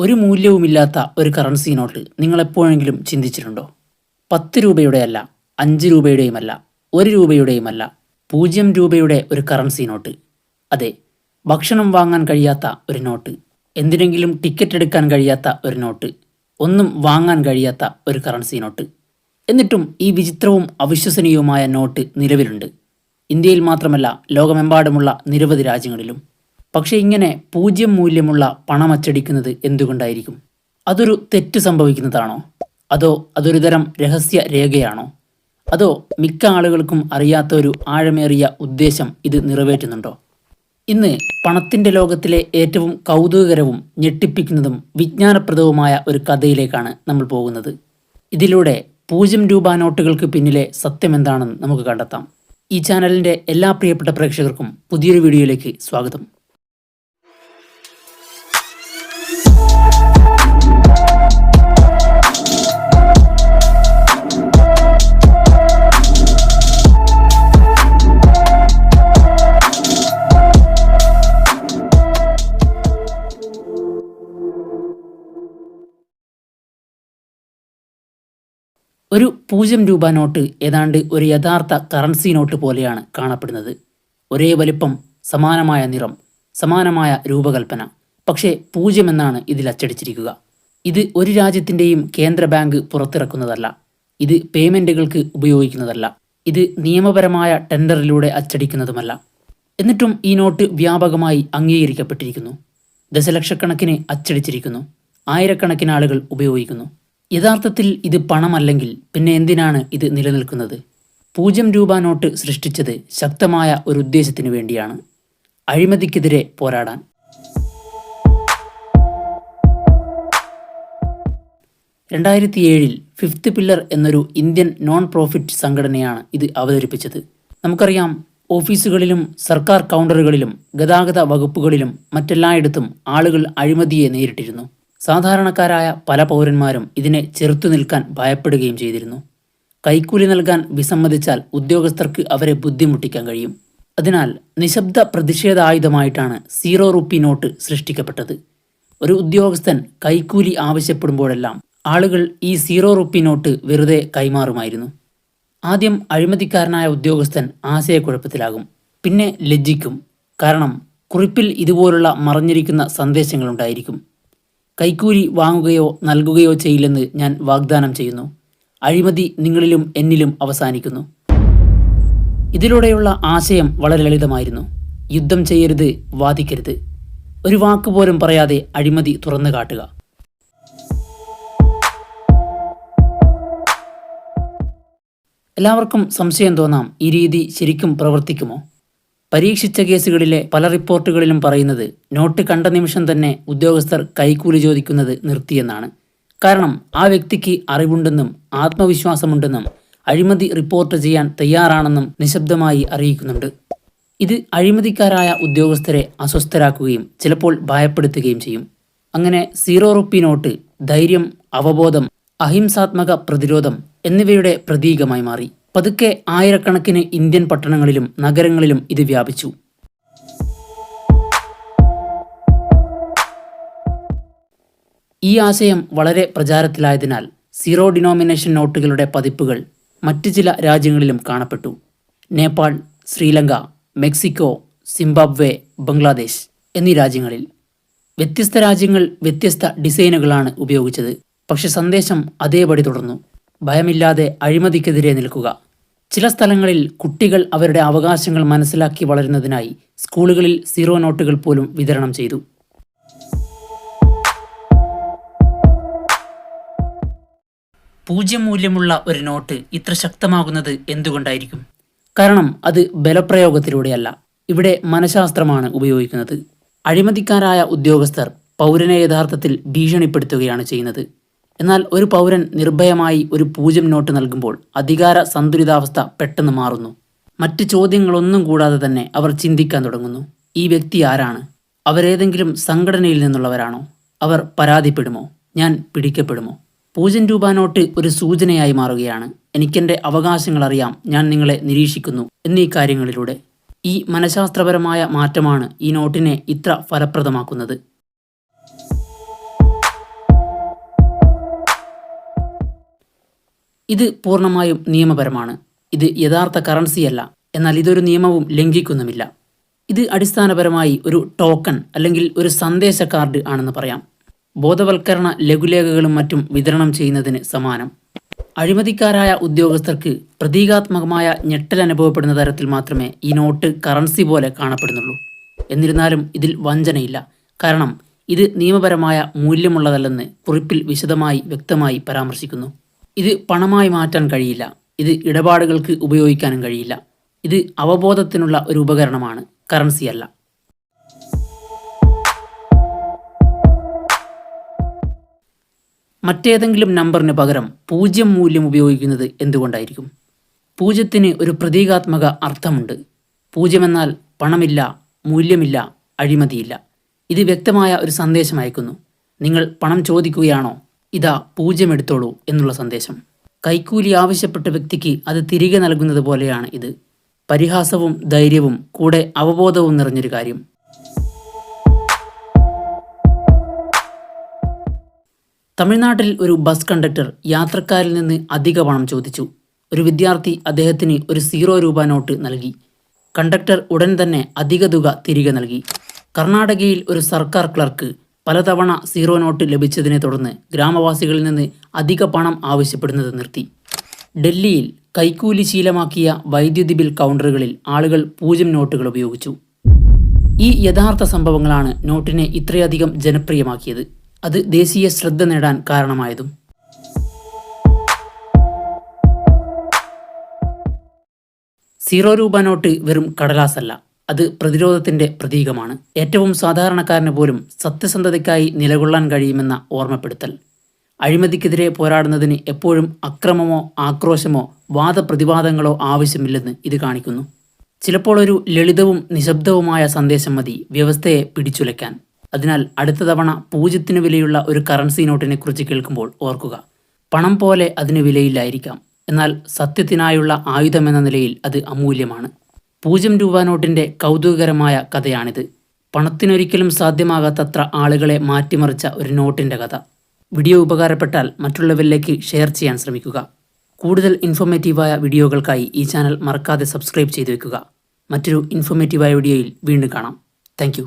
ഒരു മൂല്യവുമില്ലാത്ത ഒരു currency note നിങ്ങൾ എപ്പോഴെങ്കിലും ചിന്തിച്ചിട്ടുണ്ടോ? 10 രൂപയുടെയല്ല, 5 രൂപയുടെയുമല്ല, 1 രൂപയുടെയുമല്ല, 0 രൂപയുടെ ഒരു കറൻസി നോട്ട്. അതെ, ഭക്ഷണം വാങ്ങാൻ കഴിയാത്ത ഒരു നോട്ട്, എന്തിനെങ്കിലും ടിക്കറ്റ് എടുക്കാൻ കഴിയാത്ത ഒരു നോട്ട്, ഒന്നും വാങ്ങാൻ കഴിയാത്ത ഒരു കറൻസി നോട്ട്. എന്നിട്ടും ഈ വിചിത്രവും അവിശ്വസനീയവുമായ നോട്ട് നിലവിലുണ്ട്. ഇന്ത്യയിൽ മാത്രമല്ല, ലോകമെമ്പാടുമുള്ള നിരവധി രാജ്യങ്ങളിലും. പക്ഷേ ഇങ്ങനെ 0 മൂല്യമുള്ള പണം അച്ചടിക്കുന്നത് എന്തുകൊണ്ടായിരിക്കും? അതൊരു തെറ്റ് സംഭവിക്കുന്നതാണോ? അതോ അതൊരു തരം രഹസ്യ രേഖയാണോ? അതോ മിക്ക ആളുകൾക്കും അറിയാത്ത ഒരു ആഴമേറിയ ഉദ്ദേശം ഇത് നിറവേറ്റുന്നുണ്ടോ? ഇന്ന് പണത്തിൻ്റെ ലോകത്തിലെ ഏറ്റവും കൗതുകകരവും ഞെട്ടിപ്പിക്കുന്നതും വിജ്ഞാനപ്രദവുമായ ഒരു കഥയിലേക്കാണ് നമ്മൾ പോകുന്നത്. ഇതിലൂടെ 0 രൂപ നോട്ടുകൾക്ക് പിന്നിലെ സത്യമെന്താണെന്ന് നമുക്ക് കണ്ടെത്താം. ഈ ചാനലിൻ്റെ എല്ലാ പ്രിയപ്പെട്ട പ്രേക്ഷകർക്കും പുതിയൊരു വീഡിയോയിലേക്ക് സ്വാഗതം. ഒരു 0 രൂപ നോട്ട് ഏതാണ്ട് ഒരു യഥാർത്ഥ കറൻസി നോട്ട് പോലെയാണ് കാണപ്പെടുന്നത്. ഒരേ വലിപ്പം, സമാനമായ നിറം, സമാനമായ രൂപകൽപ്പന. പക്ഷേ 0 എന്നാണ് ഇതിൽ അച്ചടിച്ചിരിക്കുക. ഇത് ഒരു രാജ്യത്തിൻ്റെയും കേന്ദ്ര ബാങ്ക് പുറത്തിറക്കുന്നതല്ല. ഇത് പേയ്മെൻറ്റുകൾക്ക് ഉപയോഗിക്കുന്നതല്ല. ഇത് നിയമപരമായ ടെൻഡറിലൂടെ അച്ചടിക്കുന്നതുമല്ല. എന്നിട്ടും ഈ നോട്ട് വ്യാപകമായി അംഗീകരിക്കപ്പെട്ടിരിക്കുന്നു. ദശലക്ഷക്കണക്കിന് അച്ചടിച്ചിരിക്കുന്നു. ആയിരക്കണക്കിന് ആളുകൾ ഉപയോഗിക്കുന്നു. യഥാർത്ഥത്തിൽ ഇത് പണമല്ലെങ്കിൽ പിന്നെ എന്തിനാണ് ഇത് നിലനിൽക്കുന്നത്? 0 രൂപ നോട്ട് സൃഷ്ടിച്ചത് ശക്തമായ ഒരു ഉദ്ദേശത്തിനു വേണ്ടിയാണ്: അഴിമതിക്കെതിരെ പോരാടാൻ. ഫിഫ്ത്ത് പില്ലർ എന്നൊരു ഇന്ത്യൻ നോൺ പ്രോഫിറ്റ് സംഘടനയാണ് ഇത് അവതരിപ്പിച്ചത്. നമുക്കറിയാം, ഓഫീസുകളിലും സർക്കാർ കൗണ്ടറുകളിലും ഗതാഗത വകുപ്പുകളിലും മറ്റെല്ലായിടത്തും ആളുകൾ അഴിമതിയെ നേരിട്ടിരുന്നു. സാധാരണക്കാരായ പല പൗരന്മാരും ഇതിനെ ചെറുത്തു നിൽക്കാൻ ഭയപ്പെടുകയും ചെയ്തിരുന്നു. കൈക്കൂലി നൽകാൻ വിസമ്മതിച്ചാൽ ഉദ്യോഗസ്ഥർക്ക് അവരെ ബുദ്ധിമുട്ടിക്കാൻ കഴിയും. അതിനാൽ നിശബ്ദ പ്രതിഷേധായുധമായിട്ടാണ് 0 റുപ്പി നോട്ട് സൃഷ്ടിക്കപ്പെട്ടത്. ഒരു ഉദ്യോഗസ്ഥൻ കൈക്കൂലി ആവശ്യപ്പെടുമ്പോഴെല്ലാം ആളുകൾ ഈ 0 റുപ്പി നോട്ട് വെറുതെ കൈമാറുമായിരുന്നു. ആദ്യം അഴിമതിക്കാരനായ ഉദ്യോഗസ്ഥൻ ആശയക്കുഴപ്പത്തിലാകും, പിന്നെ ലജ്ജിക്കും. കാരണം കുറിപ്പിൽ ഇതുപോലുള്ള മറഞ്ഞിരിക്കുന്ന സന്ദേശങ്ങളുണ്ടായിരിക്കും. കൈക്കൂലി വാങ്ങുകയോ നൽകുകയോ ചെയ്യില്ലെന്ന് ഞാൻ വാഗ്ദാനം ചെയ്യുന്നു. അഴിമതി നിങ്ങളിലും എന്നിലും അവസാനിക്കുന്നു. ഇതിലൂടെയുള്ള ആശയം വളരെ ലളിതമായിരുന്നു: യുദ്ധം ചെയ്യരുത്, വാദിക്കരുത്. ഒരു വാക്കുപോലും പറയാതെ അഴിമതി തുറന്നു കാട്ടുക. എല്ലാവർക്കും സംശയം തോന്നാം, ഈ രീതി ശരിക്കും പ്രവർത്തിക്കുമോ? പരീക്ഷിച്ച കേസുകളിലെ പല റിപ്പോർട്ടുകളിലും പറയുന്നത് നോട്ട് കണ്ട നിമിഷം തന്നെ ഉദ്യോഗസ്ഥർ കൈക്കൂലി ചോദിക്കുന്നത് നിർത്തിയെന്നാണ്. കാരണം ആ വ്യക്തിക്ക് അറിവുണ്ടെന്നും ആത്മവിശ്വാസമുണ്ടെന്നും അഴിമതി റിപ്പോർട്ട് ചെയ്യാൻ തയ്യാറാണെന്നും നിശബ്ദമായി അറിയിക്കുന്നുണ്ട്. ഇത് അഴിമതിക്കാരായ ഉദ്യോഗസ്ഥരെ അസ്വസ്ഥരാക്കുകയും ചിലപ്പോൾ ഭയപ്പെടുത്തുകയും ചെയ്യും. അങ്ങനെ 0 റുപ്പി നോട്ട് ധൈര്യം, അവബോധം, അഹിംസാത്മക പ്രതിരോധം എന്നിവയുടെ പ്രതീകമായി മാറി. പതുക്കെ ആയിരക്കണക്കിന് ഇന്ത്യൻ പട്ടണങ്ങളിലും നഗരങ്ങളിലും ഇത് വ്യാപിച്ചു. ഈ ആശയം വളരെ പ്രചാരത്തിലായതിനാൽ 0 ഡിനോമിനേഷൻ നോട്ടുകളുടെ പതിപ്പുകൾ മറ്റ് ചില രാജ്യങ്ങളിലും കാണപ്പെട്ടു. നേപ്പാൾ, ശ്രീലങ്ക, മെക്സിക്കോ, സിംബാബ്വെ, ബംഗ്ലാദേശ് എന്നീ രാജ്യങ്ങളിൽ. വ്യത്യസ്ത രാജ്യങ്ങൾ വ്യത്യസ്ത ഡിസൈനുകളാണ് ഉപയോഗിച്ചത്. പക്ഷെ സന്ദേശം അതേപടി തുടർന്നു: ഭയമില്ലാതെ അഴിമതിക്കെതിരെ നിൽക്കുക. ചില സ്ഥലങ്ങളിൽ കുട്ടികൾ അവരുടെ അവകാശങ്ങൾ മനസ്സിലാക്കി വളരുന്നതിനായി സ്കൂളുകളിൽ 0 നോട്ടുകൾ പോലും വിതരണം ചെയ്തു. പൂജ്യം മൂല്യമുള്ള ഒരു നോട്ട് ഇത്ര ശക്തമാകുന്നത് എന്തുകൊണ്ടായിരിക്കും? കാരണം അത് ബലപ്രയോഗത്തിലൂടെയല്ല. ഇവിടെ മനഃശാസ്ത്രമാണ് ഉപയോഗിക്കുന്നത്. അഴിമതിക്കാരായ ഉദ്യോഗസ്ഥർ പൗരനെ യഥാർത്ഥത്തിൽ ഭീഷണിപ്പെടുത്തുകയാണ് ചെയ്യുന്നത്. എന്നാൽ ഒരു പൗരൻ നിർഭയമായി ഒരു 0 നോട്ട് നൽകുമ്പോൾ അധികാര സന്തുലിതാവസ്ഥ പെട്ടെന്ന് മാറുന്നു. മറ്റ് ചോദ്യങ്ങളൊന്നും കൂടാതെ തന്നെ അവർ ചിന്തിക്കാൻ തുടങ്ങുന്നു: ഈ വ്യക്തി ആരാണ്? അവരേതെങ്കിലും സംഘടനയിൽ നിന്നുള്ളവരാണോ? അവർ പരാതിപ്പെടുമോ? ഞാൻ പിടിക്കപ്പെടുമോ? 0 രൂപ നോട്ട് ഒരു സൂചനയായി മാറുകയാണ്: എനിക്കെൻ്റെ അവകാശങ്ങൾ അറിയാം, ഞാൻ നിങ്ങളെ നിരീക്ഷിക്കുന്നു എന്നീ കാര്യങ്ങളിലൂടെ. ഈ മനഃശാസ്ത്രപരമായ മാറ്റമാണ് ഈ നോട്ടിനെ ഇത്ര ഫലപ്രദമാക്കുന്നത്. ഇത് പൂർണ്ണമായും നിയമപരമാണ്. ഇത് യഥാർത്ഥ കറൻസിയല്ല, എന്നാൽ ഇതൊരു നിയമവും ലംഘിക്കുന്നുമില്ല. ഇത് അടിസ്ഥാനപരമായി ഒരു ടോക്കൺ അല്ലെങ്കിൽ ഒരു സന്ദേശ കാർഡ് ആണെന്ന് പറയാം. ബോധവൽക്കരണ ലഘുലേഖകളും മറ്റും വിതരണം ചെയ്യുന്നതിന് സമാനം. അഴിമതിക്കാരായ ഉദ്യോഗസ്ഥർക്ക് പ്രതീകാത്മകമായ ഞെട്ടൽ അനുഭവപ്പെടുന്ന തരത്തിൽ മാത്രമേ ഈ നോട്ട് കറൻസി പോലെ കാണപ്പെടുന്നുള്ളൂ. എന്നിരുന്നാലും ഇതിൽ വഞ്ചനയില്ല. കാരണം ഇത് നിയമപരമായ മൂല്യമുള്ളതല്ലെന്ന് കുറിപ്പിൽ വിശദമായി വ്യക്തമായി പരാമർശിക്കുന്നു. ഇത് പണമായി മാറ്റാൻ കഴിയില്ല. ഇത് ഇടപാടുകൾക്ക് ഉപയോഗിക്കാനും കഴിയില്ല. ഇത് അവബോധത്തിനുള്ള ഒരു ഉപകരണമാണ്, കറൻസിയല്ല. മറ്റേതെങ്കിലും നമ്പറിന് പകരം 0 മൂല്യം ഉപയോഗിക്കുന്നത് എന്തുകൊണ്ടായിരിക്കും? 0ന് ഒരു പ്രതീകാത്മക അർത്ഥമുണ്ട്. 0 എന്നാൽ പണമില്ല, മൂല്യമില്ല, അഴിമതിയില്ല. ഇത് വ്യക്തമായ ഒരു സന്ദേശം അയക്കുന്നു. നിങ്ങൾ പണം ചോദിക്കുകയാണോ? ഇതാ 0 എടുത്തോളൂ എന്നുള്ള സന്ദേശം. കൈക്കൂലി ആവശ്യപ്പെട്ട വ്യക്തിക്ക് അത് തിരികെ നൽകുന്നത് പോലെയാണ് ഇത്. പരിഹാസവും ധൈര്യവും കൂടെ അവബോധവും നിറഞ്ഞൊരു കാര്യം. തമിഴ്നാട്ടിൽ ഒരു ബസ് കണ്ടക്ടർ യാത്രക്കാരിൽ നിന്ന് അധിക പണം ചോദിച്ചു. ഒരു വിദ്യാർത്ഥി അദ്ദേഹത്തിന് ഒരു 0 രൂപ നോട്ട് നൽകി. കണ്ടക്ടർ ഉടൻ തന്നെ അധിക തുക തിരികെ നൽകി. കർണാടകയിൽ ഒരു സർക്കാർ ക്ലർക്ക് പലതവണ 0 നോട്ട് ലഭിച്ചതിനെ തുടർന്ന് ഗ്രാമവാസികളിൽ നിന്ന് അധിക പണം ആവശ്യപ്പെടുന്നത് നിർത്തി. ഡൽഹിയിൽ കൈക്കൂലി ശീലമാക്കിയ വൈദ്യുതി ബിൽ കൗണ്ടറുകളിൽ ആളുകൾ 0 നോട്ടുകൾ ഉപയോഗിച്ചു. ഈ യഥാർത്ഥ സംഭവങ്ങളാണ് നോട്ടിനെ ഇത്രയധികം ജനപ്രിയമാക്കിയത്. അത് ദേശീയ ശ്രദ്ധ നേടാൻ കാരണമായതും. ₹0 നോട്ട് വെറും കടലാസല്ല, അത് പ്രതിരോധത്തിന്റെ പ്രതീകമാണ്. ഏറ്റവും സാധാരണക്കാരന് പോലും സത്യസന്ധതയ്ക്കായി നിലകൊള്ളാൻ കഴിയുമെന്ന ഓർമ്മപ്പെടുത്തൽ. അഴിമതിക്കെതിരെ പോരാടുന്നതിന് എപ്പോഴും അക്രമമോ ആക്രോശമോ വാദപ്രതിവാദങ്ങളോ ആവശ്യമില്ലെന്ന് ഇത് കാണിക്കുന്നു. ചിലപ്പോൾ ഒരു ലളിതവും നിശബ്ദവുമായ സന്ദേശം മതി വ്യവസ്ഥയെ പിടിച്ചുലയ്ക്കാൻ. അതിനാൽ അടുത്ത തവണ 0 വിലയുള്ള ഒരു കറൻസി നോട്ടിനെ കുറിച്ച് കേൾക്കുമ്പോൾ ഓർക്കുക, പണം പോലെ അതിന് വിലയില്ലായിരിക്കാം, എന്നാൽ സത്യത്തിനായുള്ള ആയുധമെന്ന നിലയിൽ അത് അമൂല്യമാണ്. 0 രൂപ നോട്ടിൻ്റെ കൗതുകകരമായ കഥയാണിത്. പണത്തിനൊരിക്കലും സാധ്യമാകാത്തത്ര ആളുകളെ മാറ്റിമറിച്ച ഒരു നോട്ടിൻ്റെ കഥ. വീഡിയോ ഉപകാരപ്പെട്ടാൽ മറ്റുള്ളവരിലേക്ക് ഷെയർ ചെയ്യാൻ ശ്രമിക്കുക. കൂടുതൽ ഇൻഫോർമേറ്റീവായ വീഡിയോകൾക്കായി ഈ ചാനൽ മറക്കാതെ സബ്സ്ക്രൈബ് ചെയ്തു വെക്കുക. മറ്റൊരു ഇൻഫോർമേറ്റീവായ വീഡിയോയിൽ വീണ്ടും കാണാം. താങ്ക്